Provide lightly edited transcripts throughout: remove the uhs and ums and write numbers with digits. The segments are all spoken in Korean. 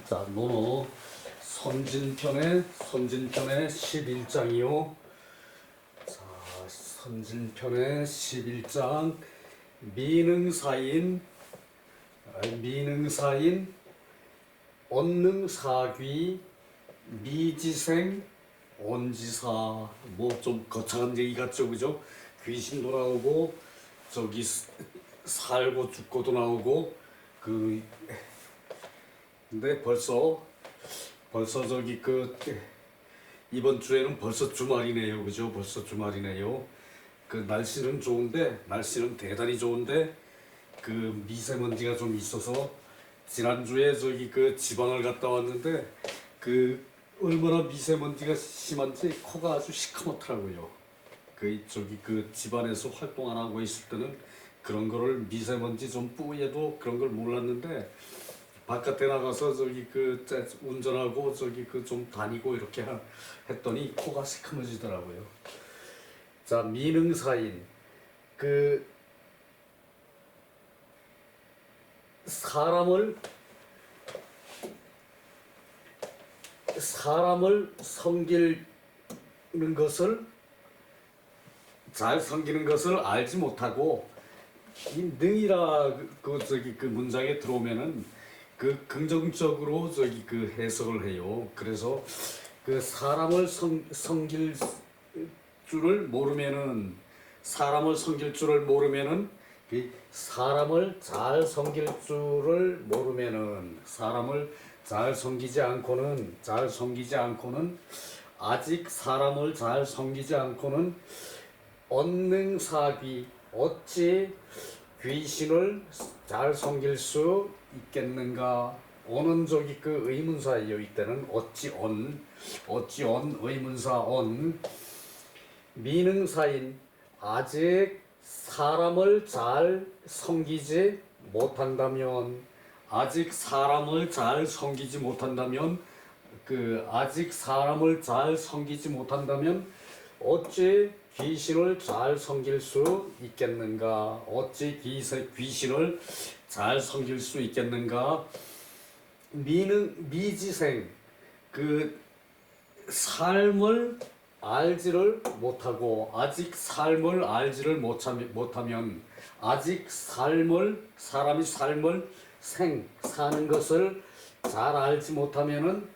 자, 논어 선진편의 11장이요. 자, 선진편의 11장 미능사인 언능사귀 미지생 언지사. 뭐 좀 거창한 얘기 같죠, 그죠? 귀신도 나오고 저기 살고 죽고도 나오고 근데 벌써 저기 이번 주에는 벌써 주말이네요, 그죠? 벌써 주말이네요. 날씨는 좋은데, 날씨는 대단히 좋은데 미세먼지가 좀 있어서 지난주에 저기 지방을 갔다 왔는데 얼마나 미세먼지가 심한지 코가 아주 시커멓더라고요. 집안에서 활동 안 하고 있을 때는 그런 거를 미세먼지 좀 뿌얘도 그런 걸 몰랐는데 바깥에 나가서 운전하고 좀 다니고 이렇게 했더니 코가 시커매지더라고요. 자, 미능사인 사람을 섬기는 것을 잘 섬기는 것을 알지 못하고 이 능이라 그 문장에 들어오면은 긍정적으로 해석을 해요. 그래서 사람을 섬길 줄을 모르면은 사람을 잘 섬길 줄을 모르면은 사람을 잘 섬기지 않고는 아직 사람을 잘 섬기지 않고는 언능사귀 어찌 귀신을 잘 섬길 수 있겠는가. 언은 의문사예요. 이때는 어찌 언 의문사 언. 미능사인 아직 사람을 잘 섬기지 못한다면 아직 사람을 잘 섬기지 못한다면 어찌 귀신을 잘 섬길 수 있겠는가. 귀신을 잘 섬길 수 있겠는가. 미지생 삶을 알지를 못하고 아직 삶을 알지를 못하면 아직 사람이 삶을 사는 것을 잘 알지 못하면은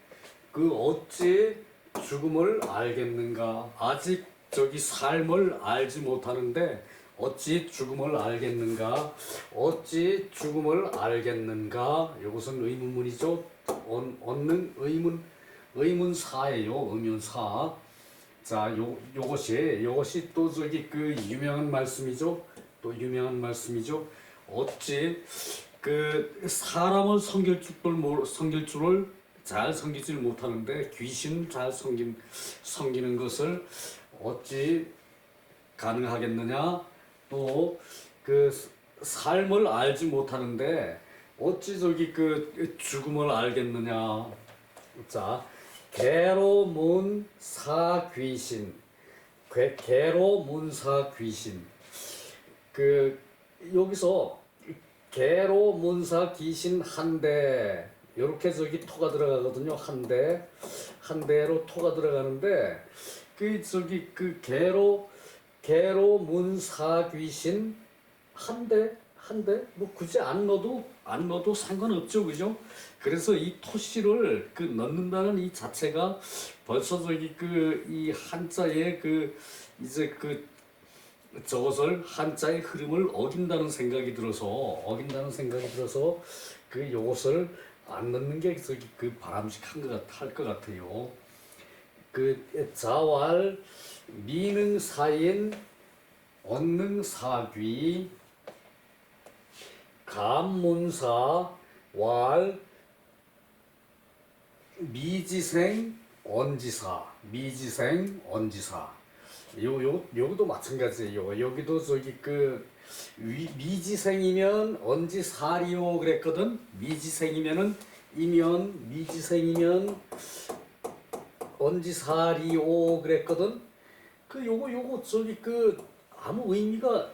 어찌 죽음을 알겠는가. 아직 삶을 알지 못하는데 어찌 죽음을 알겠는가. 이것은 의문문이죠. 얻는 의문사예요. 의문사. 자, 요것이 또 유명한 말씀이죠. 어찌 사람을 섬길 줄을 잘 섬기질 못하는데 귀신 잘 섬기는 것을 어찌 가능하겠느냐. 또 삶을 알지 못하는데 어찌 죽음을 알겠느냐. 자, 개로문사귀신. 여기서 개로문사귀신 한대, 요렇게 토가 들어가거든요. 한대로 토가 들어가는데 개로문사귀신 한대 뭐 굳이 안 넣어도 상관없죠, 그죠? 그래서 이 토씨를 넣는다는 이 자체가 벌써 이 한자의 저것을 한자의 흐름을 어긴다는 생각이 들어서 요것을 안 넣는 게 바람직한 할 것 같아요. 자왈 미능사인 언능사귀 감문사 왈 미지생 언지사. 여기도 마찬가지예요. 여기도 미지생이면 언지사리오 그랬거든. 미지생이면 언지사리오 그랬거든. 요거 아무 의미가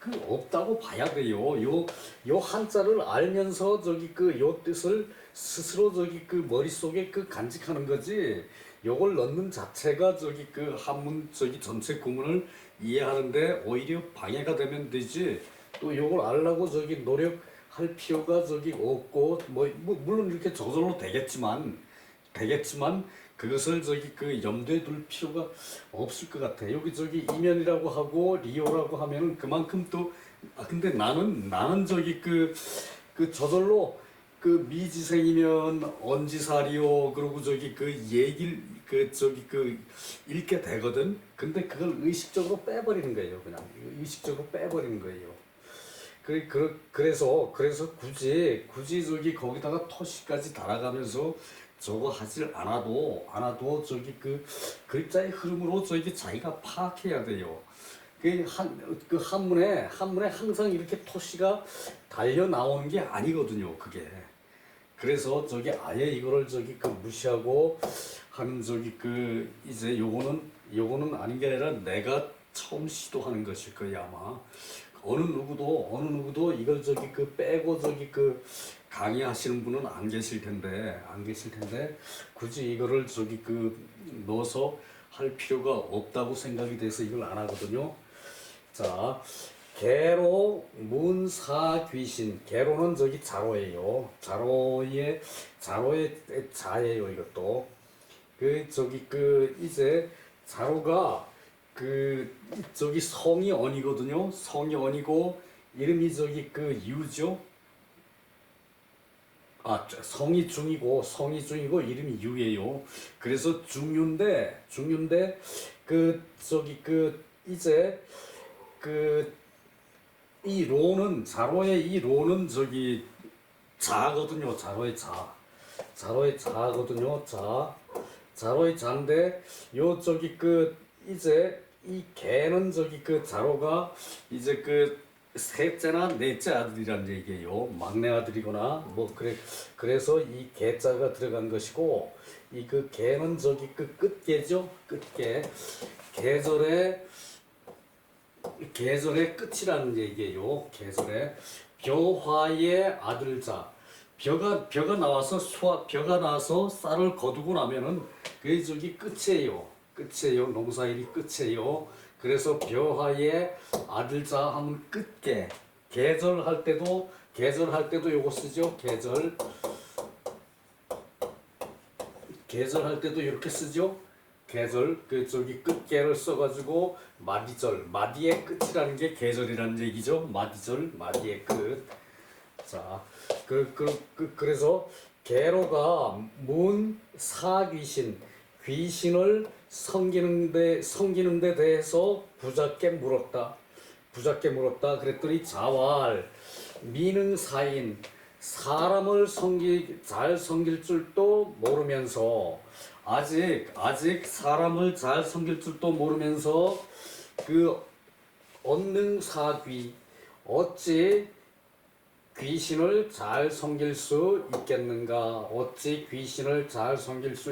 그 없다고 봐야 돼요. 요 한자를 알면서 요 뜻을 스스로 머릿속에 간직하는 거지. 요걸 넣는 자체가 한문 전체 구문을 이해하는데 오히려 방해가 되면 되지. 또 요걸 알라고 노력할 필요가 없고 물론 이렇게 저절로 되겠지만 그것을 염두에 둘 필요가 없을 것 같아. 여기 이면이라고 하고 리오라고 하면은 그만큼 또 근데 나는 저절로 미지생이면 언지사리오 그리고 얘기를 읽게 되거든. 근데 그걸 의식적으로 빼버리는 거예요. 그냥 의식적으로 빼버리는 거예요. 그래서 굳이 거기다가 토시까지 달아가면서 저거 하질 않아도 글자의 흐름으로 자기가 파악해야 돼요. 한문에 항상 이렇게 토시가 달려 나오는 게 아니거든요. 그게. 그래서 아예 이거를 무시하고 하는 이제 요거는 아닌 게 아니라 내가 처음 시도하는 것일 거야 아마. 어느 누구도 이걸 빼고 강의하시는 분은 안 계실 텐데 굳이 이거를 넣어서 할 필요가 없다고 생각이 돼서 이걸 안 하거든요. 자, 개로 문사 귀신. 개로는 자로예요. 자로의 자예요. 이것도 이제 자로가 성이 언이거든요. 성이 언이고 이름이 유죠. 성이 중이고 이름이 유예요. 그래서 중유인데 이제 이 로는 자로의 이 로는 자거든요. 자로의 자거든요. 자로의 자인데 요 이제 이 개는 자로가 이제 셋째나 넷째 아들이란 얘기예요. 막내 아들이거나 그래서 이 개자가 들어간 것이고 이 개는 끝개죠. 끝개. 계절의 끝이라는 얘기예요. 계절의 벼화의 아들자. 벼가 나와서 쌀을 거두고 나면은 그게 끝이에요. 농사일이 끝이에요. 그래서 벼화의 아들자 하면 끝개. 계절할 때도 요거 쓰죠. 계절할 때도 이렇게 쓰죠. 계절 끝개를 써가지고 마디의 끝이라는 게 계절이라는 얘기죠. 마디의 끝. 자, 그래서 개로가 귀신을 섬기는 데 대해서 부작게 물었다. 그랬더니 자왈 미능사인 사람을 잘 섬길 줄도 모르면서 아직 사람을 잘 섬길 줄도 모르면서 언능사귀 어찌 귀신을 잘 섬길 수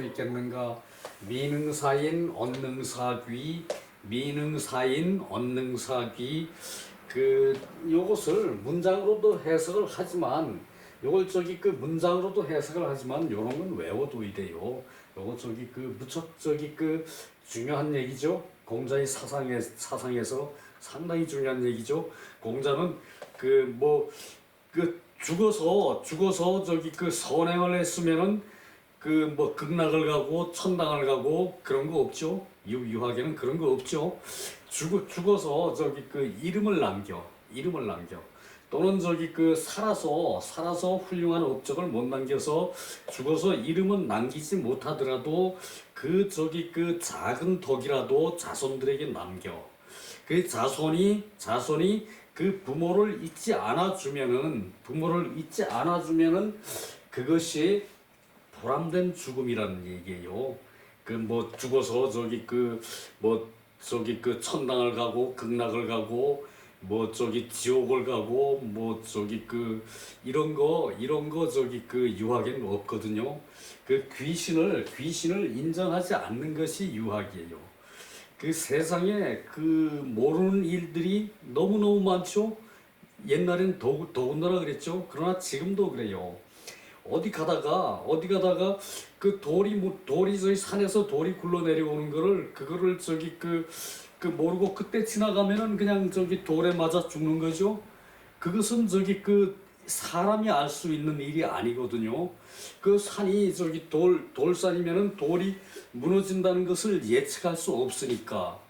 있겠는가? 미능사인 언능사귀 요것을 문장으로도 해석을 하지만 문장으로도 해석을 하지만 요런 건 외워둬야 돼요. 요거 무척 중요한 얘기죠. 공자의 사상에서 상당히 중요한 얘기죠. 공자는 죽어서 선행을 했으면은 극락을 가고 천당을 가고 그런 거 없죠. 유학에는 그런 거 없죠. 죽어서 이름을 남겨. 또는 살아서 훌륭한 업적을 못 남겨서 죽어서 이름은 남기지 못하더라도 작은 덕이라도 자손들에게 남겨. 그 자손이 부모를 잊지 않아주면은 그것이 보람된 죽음이라는 얘기예요. 죽어서 천당을 가고 극락을 가고 지옥을 가고 이런 거 유학에는 없거든요. 귀신을 인정하지 않는 것이 유학이에요. 그 세상에 그 모르는 일들이 너무너무 많죠. 옛날엔 더군다나 그랬죠. 그러나 지금도 그래요. 어디 가다가 그 돌이 저기 산에서 돌이 굴러 내려오는 거를 그거를 저기 그 모르고 그때 지나가면은 그냥 저기 돌에 맞아 죽는 거죠. 그것은 저기 그 사람이 알 수 있는 일이 아니거든요. 그 산이 저기 돌산이면은 돌이 무너진다는 것을 예측할 수 없으니까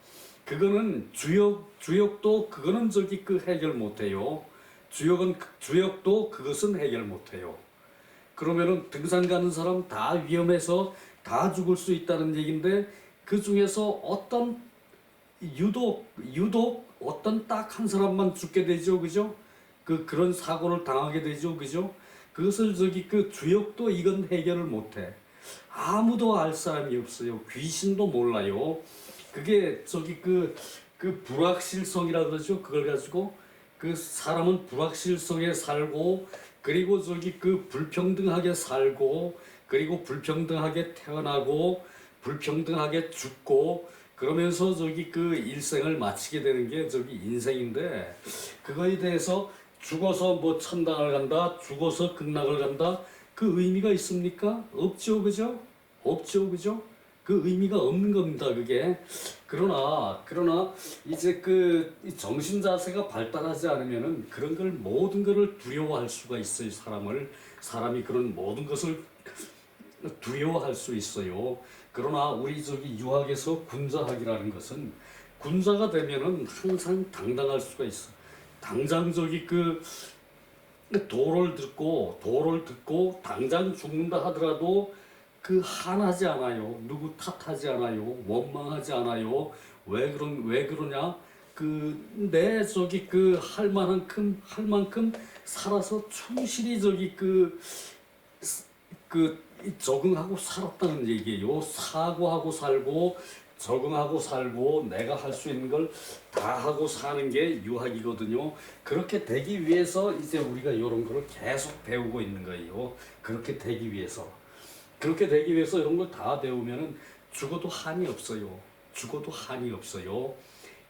그거는 주역도 그거는 저기 그 해결 못해요. 주역도 그것은 해결 못해요. 그러면은 등산 가는 사람 다 위험해서 다 죽을 수 있다는 얘기인데 그 중에서 유독 어떤 딱 한 사람만 죽게 되죠, 그죠? 그런 사고를 당하게 되죠, 그죠? 그것을 저기 그 주역도 이건 해결을 못해. 아무도 알 사람이 없어요. 귀신도 몰라요. 그게 저기 그 불확실성이라 그러죠. 그걸 가지고 그 사람은 불확실성에 살고 그리고 저기 그 불평등하게 살고 그리고 불평등하게 태어나고 불평등하게 죽고 그러면서 저기 그 일생을 마치게 되는 게 저기 인생인데 그거에 대해서 죽어서 뭐 천당을 간다, 죽어서 극락을 간다 그 의미가 있습니까? 없죠, 그죠? 없죠, 그죠? 그 의미가 없는 겁니다, 그게. 그러나 이제 그 정신 자세가 발달하지 않으면은 그런 걸 모든 것을 두려워할 수가 있어요, 사람이 그런 모든 것을 두려워할 수 있어요. 그러나 우리 저기 유학에서 군자학이라는 것은 군자가 되면은 항상 당당할 수가 있어. 당장 저기 그 도를 듣고 당장 죽는다 하더라도 그 한하지 않아요. 누구 탓하지 않아요. 원망하지 않아요. 왜 그러냐? 그 내 저기 그 할 만큼 살아서 충실히 저기 그 적응하고 살았다는 얘기예요. 사고하고 살고 적응하고 살고 내가 할 수 있는 걸 다 하고 사는 게 유학이거든요. 그렇게 되기 위해서 이제 우리가 이런 거를 계속 배우고 있는 거예요. 그렇게 되기 위해서 이런 걸 다 배우면은 죽어도 한이 없어요. 죽어도 한이 없어요.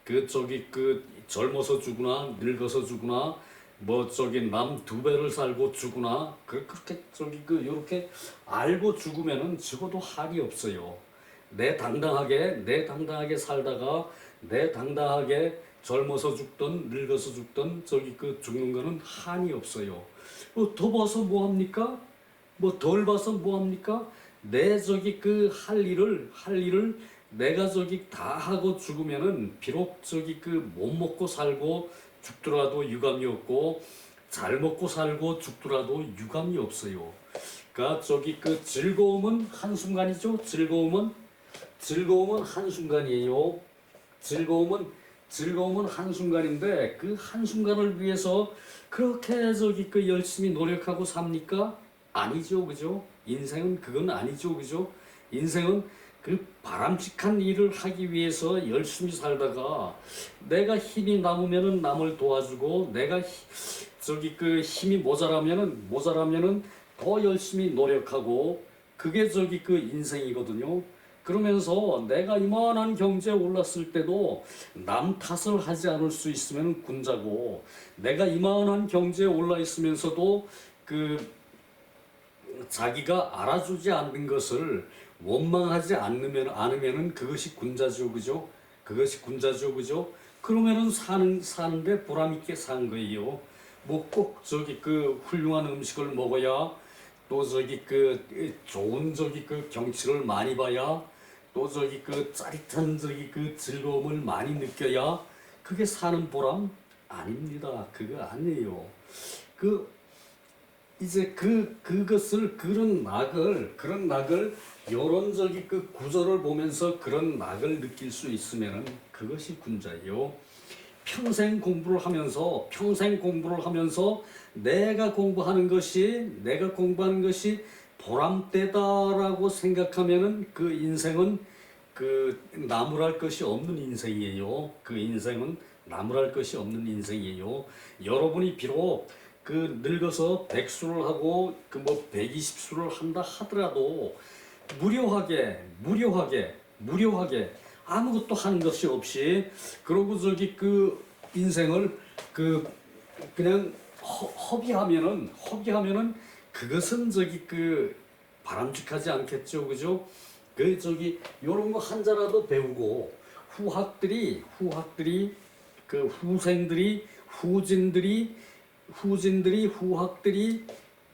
그 저기 그 젊어서 죽으나 늙어서 죽으나 뭐 저기 남 두 배를 살고 죽으나 그렇게 저기 그 요렇게 알고 죽으면은 죽어도 한이 없어요. 내 당당하게 살다가 내 당당하게 젊어서 죽든 늙어서 죽든 저기 그 죽는 거는 한이 없어요. 더 봐서 뭐 합니까? 뭐 덜 봐서 뭐 합니까? 내 저기 그 할 일을 내가 저기 다 하고 죽으면은 비록 저기 그 못 먹고 살고 죽더라도 유감이 없고 잘 먹고 살고 죽더라도 유감이 없어요. 그러니까 저기 그 즐거움은 한순간이죠. 즐거움은 한순간이에요. 즐거움은 한순간인데 그 한순간을 위해서 그렇게 저기 그 열심히 노력하고 삽니까? 아니죠, 그죠? 인생은 그건 아니죠, 그죠? 인생은 그 바람직한 일을 하기 위해서 열심히 살다가 내가 힘이 남으면은 남을 도와주고 내가 저기 그 힘이 모자라면은 더 열심히 노력하고 그게 저기 그 인생이거든요. 그러면서 내가 이만한 경제에 올랐을 때도 남 탓을 하지 않을 수 있으면 군자고 내가 이만한 경제에 올라 있으면서도 그 자기가 알아주지 않는 것을 원망하지 않으면은 그것이 군자죠, 그죠? 그것이 군자죠, 그죠? 그러면은 사는데 보람 있게 산 거예요. 뭐 꼭 저기 그 훌륭한 음식을 먹어야 또 저기 그 좋은 저기 그 경치를 많이 봐야 또 저기 그 짜릿한 저기 그 즐거움을 많이 느껴야 그게 사는 보람 아닙니다. 그거 아니에요. 이제 그것을 그런 낙을 요런 저기 그 구절을 보면서 그런 낙을 느낄 수 있으면은 그것이 군자예요. 평생 공부를 하면서 내가 공부하는 것이 보람되다라고 생각하면은 그 인생은 그 나무랄 것이 없는 인생이에요. 그 인생은 나무랄 것이 없는 인생이에요. 여러분이 비록 그 늙어서 백수를 하고 그 뭐 120수를 한다 하더라도 무료하게 아무것도 하는 것이 없이 그러고 저기 그 인생을 그 그냥 허비하면은 그것은 저기 그 바람직하지 않겠죠, 그죠? 그 저기 요런 거 한자라도 배우고 후학들이 그 후생들이 후학들이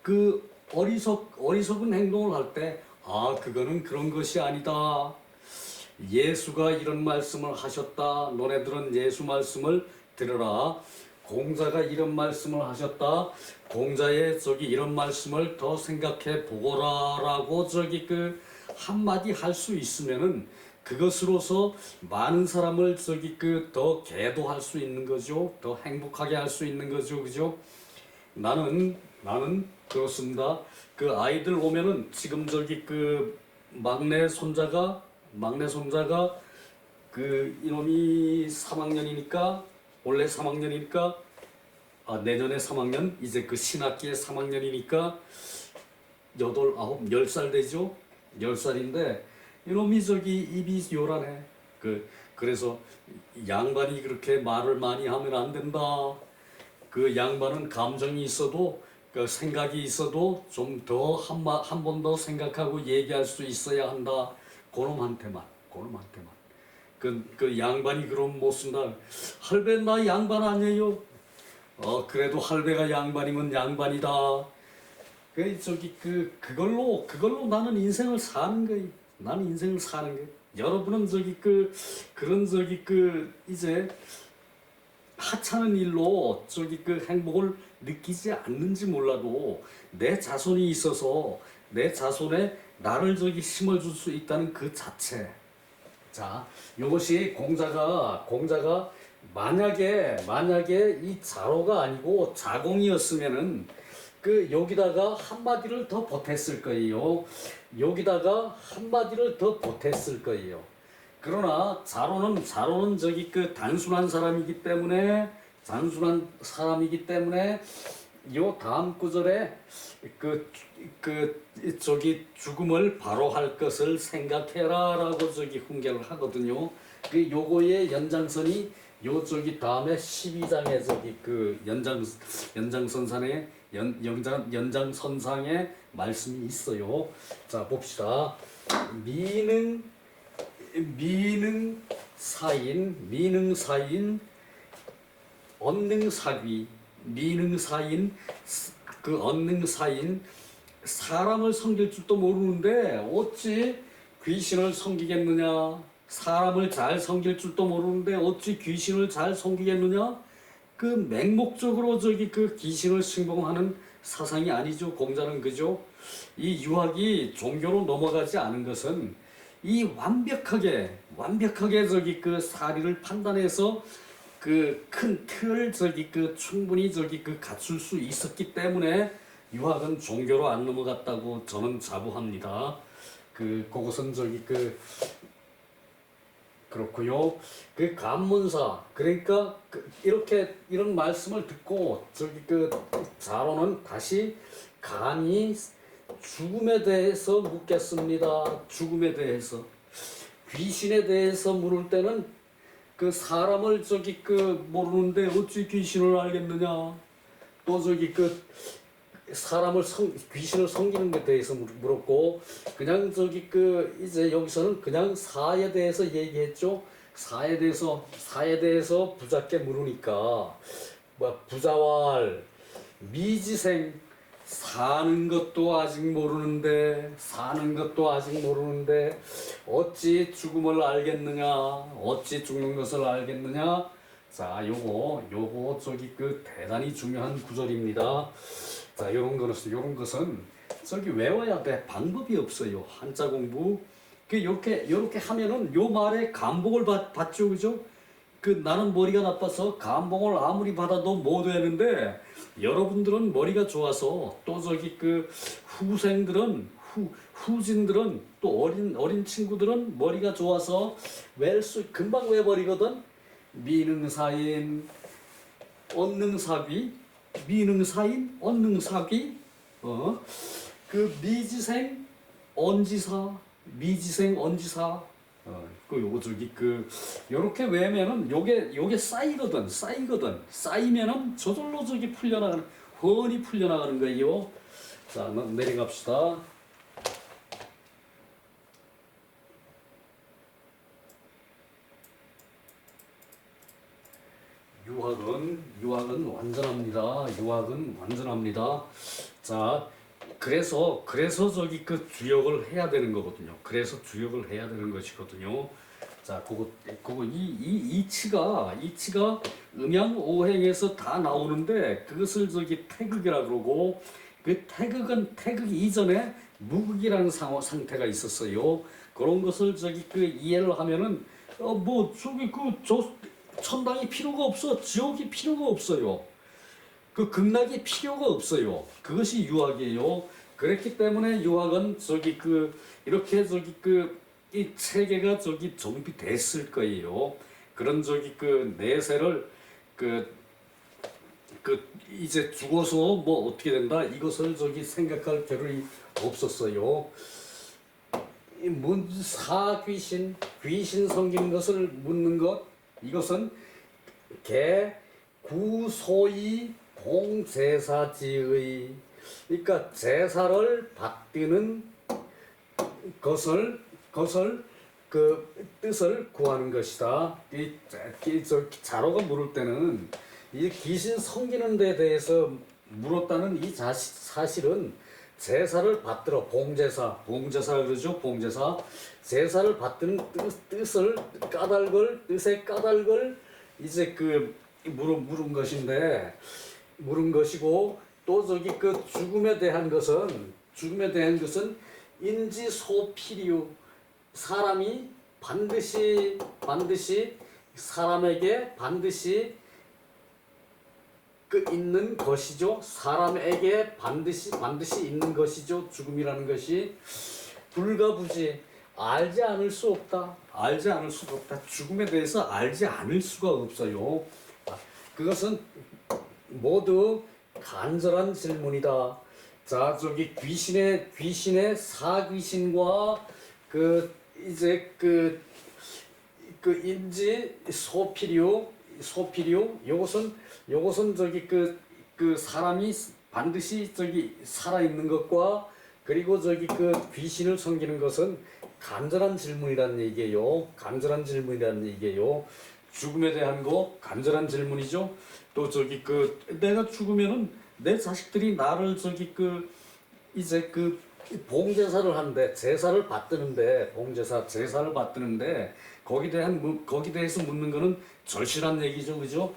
그 어리석은 행동을 할 때 그거는 그런 것이 아니다. 예수가 이런 말씀을 하셨다. 너네들은 예수 말씀을 들으라. 공자가 이런 말씀을 하셨다. 공자의 저기 이런 말씀을 더 생각해 보거라라고 저기 그 한마디 할 수 있으면은 그것으로서 많은 사람을 저기 그 더 계도할 수 있는 거죠. 더 행복하게 할 수 있는 거죠. 그죠? 나는 그렇습니다. 그 아이들 오면은 지금 저기 그 막내 손자가 그 이놈이 3학년이니까 원래 3학년이니까 내년에 3학년 이제 그 신학기에 3학년이니까 8, 9, 10살 되죠. 10살인데 이놈이 저기 입이 요란해. 그래서 양반이 그렇게 말을 많이 하면 안 된다. 그 양반은 감정이 있어도 그 생각이 있어도 좀 더 한 번 더 생각하고 얘기할 수 있어야 한다. 그놈한테만. 그 양반이 그럼 못 쓴다. 할배 나 양반 아니에요. 그래도 할배가 양반이면 양반이다. 그걸로 나는 인생을 사는 거예요. 나는 인생을 사는 거예요. 여러분은 그런 이제 하찮은 일로 그 행복을 느끼지 않는지 몰라도 내 자손이 있어서 내 자손에 나를 심어줄 수 있다는 그 자체. 자, 이것이 공자가 만약에 이 자로가 아니고 자공이었으면은 그 여기다가 한마디를 더 보탰을 거예요. 그러나 자로는 단순한 사람이기 때문에 요 다음 구절에 죽음을 바로 할 것을 생각해라라고 훈계를 하거든요. 요거의 연장선이 다음에 12장에 연장선상에 말씀이 있어요. 자, 봅시다. 미능사인 언능사귀. 언능사인 사람을 섬길 줄도 모르는데 어찌 귀신을 섬기겠느냐? 사람을 잘 섬길 줄도 모르는데 어찌 귀신을 잘 섬기겠느냐? 그 맹목적으로 그 귀신을 숭봉하는 사상이 아니죠. 공자는. 그죠? 이 유학이 종교로 넘어가지 않은 것은 이 완벽하게 그 사리를 판단해서 그 큰 틀을 충분히 갖출 수 있었기 때문에 유학은 종교로 안 넘어갔다고 저는 자부합니다. 그것은 그렇고요. 관문사, 그러니까 이런 말씀을 듣고 자로는 다시 감히 죽음에 대해서 묻겠습니다. 죽음에 대해서. 귀신에 대해서 물을 때는 그 사람을 모르는데 어찌 귀신을 알겠느냐. 또 귀신을 섬기는 데 대해서 물었고, 그냥 이제 여기서는 그냥 사에 대해서 얘기했죠. 사에 대해서 부자께 물으니까, 부자왈, 미지생, 사는 것도 아직 모르는데 어찌 죽음을 알겠느냐, 어찌 죽는 것을 알겠느냐. 자, 요거 대단히 중요한 구절입니다. 자, 요런 것은 외워야 돼. 방법이 없어요. 한자 공부. 요렇게 하면은 요 말에 감봉을 받죠, 그죠? 나는 머리가 나빠서 감봉을 아무리 받아도 못 외는데, 여러분들은 머리가 좋아서 또 후진들은 또 어린 친구들은 머리가 좋아서 금방 외버리거든. 미능사인 언능사귀. 미지생 언지사. 그 요거 저기 그 요렇게 외면은 요게 쌓이면은 저절로 저기 풀려나가는 훤히 풀려나가는 거예요. 자, 내려갑시다. 유학은 완전합니다. 유학은 완전합니다. 자, 그래서 저기 그 주역을 해야 되는 거거든요. 그래서 주역을 해야 되는 것이거든요. 자, 그거 이치가 음양 오행에서 다 나오는데 그것을 저기 태극이라 그러고 그 태극 이전에 무극이라는 상태가 있었어요. 그런 것을 저기 그 이해를 하면은 뭐 저기 저 천당이 필요가 없어. 지옥이 필요가 없어요. 그 극락이 필요가 없어요. 그것이 유학이에요. 그렇기 때문에 유학은 저기 그 이렇게 저기 그 이 체계가 저기 정비됐을 거예요. 그런 저기 그 내세를 그 이제 죽어서 뭐 어떻게 된다 이것을 저기 생각할 겨를이 없었어요. 귀신 섬기는 것을 묻는 것 이것은 구소이 봉제사지의 그러니까 제사를 받드는 것을 그 뜻을 구하는 것이다. 저 자로가 물을 때는 이 귀신 섬기는 데 대해서 물었다는 이 사실은 제사를 받들어 봉제사 그러죠. 봉제사 제사를 받드는 뜻의 까닭을 이제 그 물은 것이고 또 저기 그 죽음에 대한 것은 인지소필이요 사람이 반드시 사람에게 반드시 그 있는 것이죠. 사람에게 반드시 있는 것이죠. 죽음이라는 것이 불가부지 알지 않을 수 없다. 죽음에 대해서 알지 않을 수가 없어요. 그것은 모두 간절한 질문이다. 자, 저기 귀신의 사귀신과 그 이제 그 인지 소필요 요것은 저기 그 사람이 반드시 저기 살아 있는 것과 그리고 저기 그 귀신을 섬기는 것은 간절한 질문이라는 얘기예요. 죽음에 대한 거 간절한 질문이죠. 또 저기 그 내가 죽으면은 내 자식들이 나를 저기 그 이제 그 봉제사를 하는데 제사를 받드는데 제사를 받드는데 거기에 대해서 묻는 거는 절실한 얘기죠, 그죠?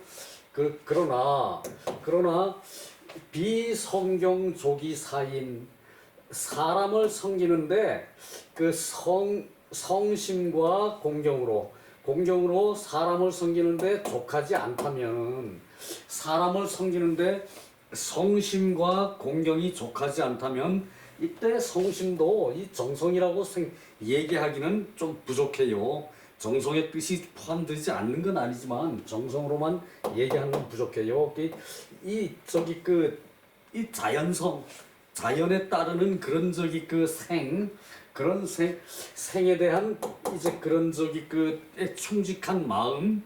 그러나 비성경조기 사인 사람을 섬기는데 그 성심과 공경으로 사람을 섬기는데 족하지 않다면 사람을 섬기는데 성심과 공경이 족하지 않다면 이때 성심도 이 정성이라고 얘기하기는 좀 부족해요. 정성의 뜻이 포함되지 않는 건 아니지만 정성으로만 얘기하는 건 부족해요. 이 자연성, 자연에 따르는 그런 저기 그런 생에 대한 이제 그런 저기 충직한 마음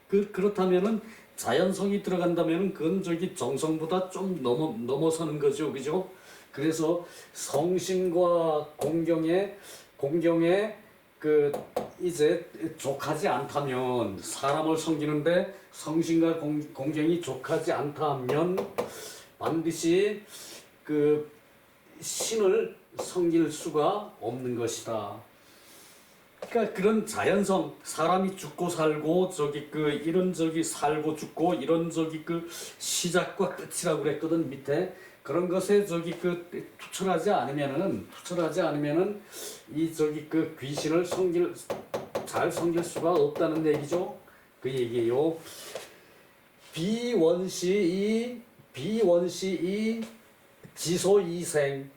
그렇다면은 자연성이 들어간다면은 그건 저기 정성보다 좀 넘어서는 거죠, 그죠? 그래서 성심과 공경에 그 이제 족하지 않다면 사람을 섬기는데 성심과 공경이 족하지 않다면 반드시 그 신을 섬길 수가 없는 것이다. 그러니까 그런 자연성 사람이 죽고 살고 이런 살고 죽고 이런 시작과 끝이라고 그랬거든 밑에 그런 것에 투철하지 않으면은 이 귀신을 잘 섬길 수가 없다는 얘기죠. 그 얘기예요. 비원시 이 지소이생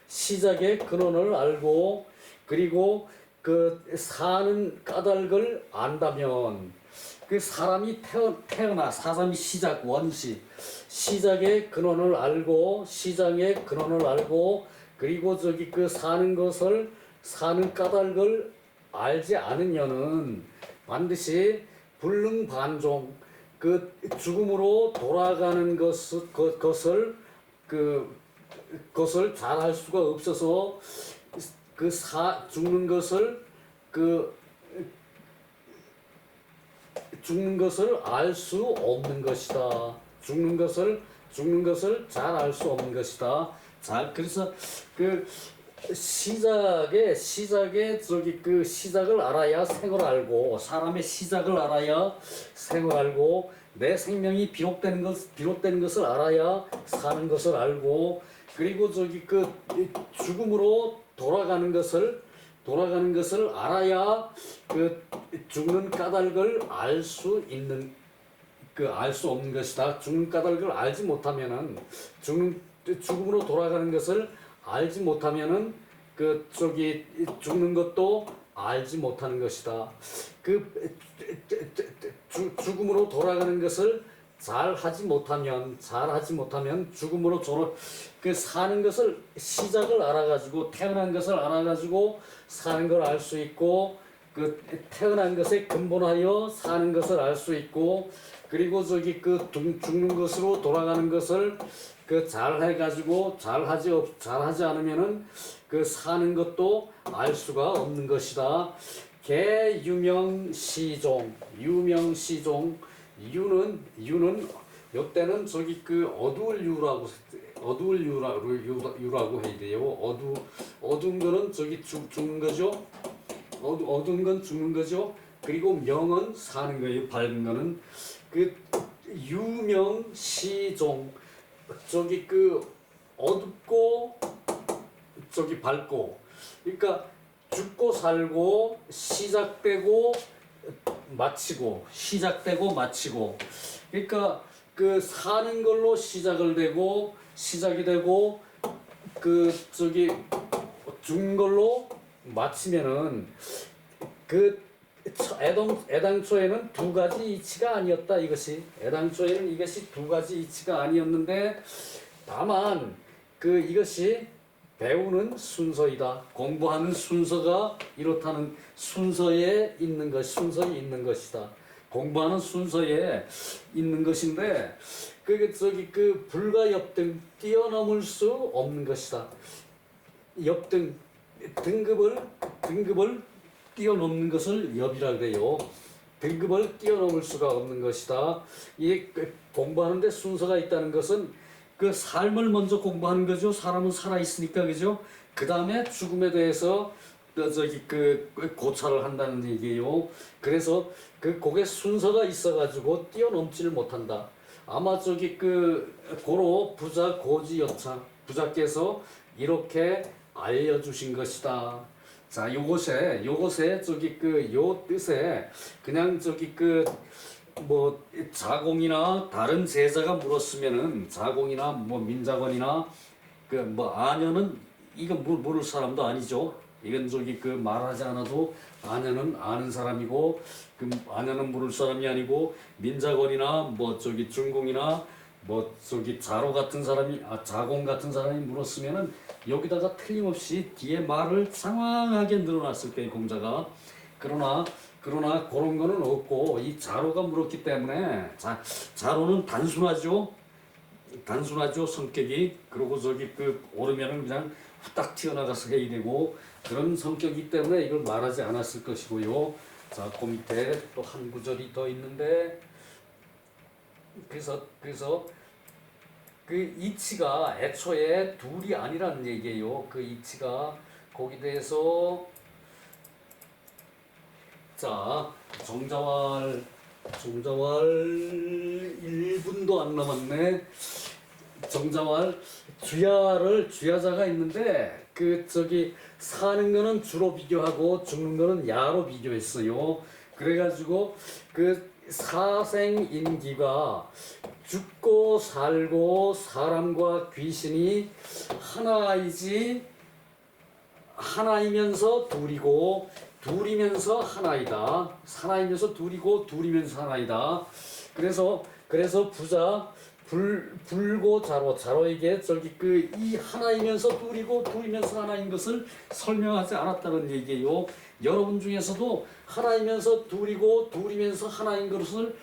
시작의 근원을 알고 그리고 사는 까닭을 안다면 사람이 태어나 사람이 시작의 근원을 알고 그리고 저기 그 사는 것을 사는 까닭을 알지 않으면은 반드시 불능반종 그 죽음으로 돌아가는 것을 그것을 잘 할 수가 없어서 죽는 것을 죽는 것을 알 수 없는 것이다. 죽는 것을 잘 알 수 없는 것이다. 그래서 그 시작에 저기 그 시작을 알아야 생을 알고 사람의 시작을 알아야 생을 알고 내 생명이 비롯되는 것을 알아야 사는 것을 알고 그리고 저기 그 죽음으로 돌아가는 것을 알아야 그 죽는 까닭을 알 수 있는 알 수 없는 것이다. 죽는 까닭을 알지 못하면은 죽음으로 돌아가는 것을 알지 못하면은 죽는 것도 알지 못하는 것이다. 죽음으로 돌아가는 것을 잘 하지 못하면 죽음으로 사는 것을 시작을 알아가지고 태어난 것을 알아가지고 사는 걸 알 수 있고 태어난 것에 근본하여 사는 것을 알 수 있고 그리고 죽는 것으로 돌아가는 것을 잘 해가지고 잘 하지 않으면은 사는 것도 알 수가 없는 것이다. 개유명시종 유는 요때는 어두울 유라고 해야 돼요. 어두운 거는 죽는 거죠. 어두운 건 죽는 거죠. 그리고 명은 사는 거예요. 밝은 거는 유명시종 어둡고 밝고 그러니까 죽고 살고 시작되고 마치고 그러니까 사는 걸로 시작이 되고 죽는 걸로 마치면은 애당초에는 두 가지 이치가 아니었다. 애당초에는 이것이 두 가지 이치가 아니었는데 다만 이것이 배우는 순서이다. 공부하는 순서가 이렇다는 순서에 있는 것이다. 공부하는 순서에 있는 것인데 불가협등 뛰어넘을 수 없는 것이다. 등급을 뛰어넘는 것을 엽이라 그래요. 등급을 뛰어넘을 수가 없는 것이다. 이 공부하는데 순서가 있다는 것은 삶을 먼저 공부하는 거죠. 사람은 살아 있으니까 그죠. 그 다음에 죽음에 대해서 고찰을 한다는 얘기예요. 그래서 그게 순서가 있어가지고 뛰어넘지를 못한다. 아마 고로 부자 고지여차 부자께서 이렇게 알려주신 것이다. 자, 요것에 요 뜻에 그냥 자공이나 다른 제자가 물었으면은 자공이나 민자건이나 아녀는 이건 물을 사람도 아니죠. 이건 말하지 않아도 아녀는 아는 사람이고 아녀는 물을 사람이 아니고 민자건이나 중공이나 자로 같은 사람이 자공 같은 사람이 물었으면은 여기다가 틀림없이 뒤에 말을 상황하게 늘어났을 거예요. 공자가 그러나 그런 거는 없고 이 자로가 물었기 때문에 자로는 단순하죠 성격이. 그리고 오르면은 그냥 후딱 튀어나가서 해야 되고 그런 성격이기 때문에 이걸 말하지 않았을 것이고요. 자, 그 밑에 또 한 구절이 더 있는데 그래서 이치가 애초에 둘이 아니라는 얘기예요. 이치가 거기에 대해서 자, 정자왈 1분도 안 남았네. 정자왈 주야자가 있는데 사는 거는 주로 비교하고 죽는 거는 야로 비교했어요. 그래가지고 사생인기가 죽고 살고 사람과 귀신이 하나이면서 둘이면서 하나이다. 하나이면서 둘이고 둘이면서 하나이다. 그래서 불고 자로, 자로에게 저기 그 이 하나이면서 둘이고 둘이면서 하나인 것을 설명하지 않았다는 얘기예요. 여러분 중에서도 하나이면서 둘이고 둘이면서 하나인 것을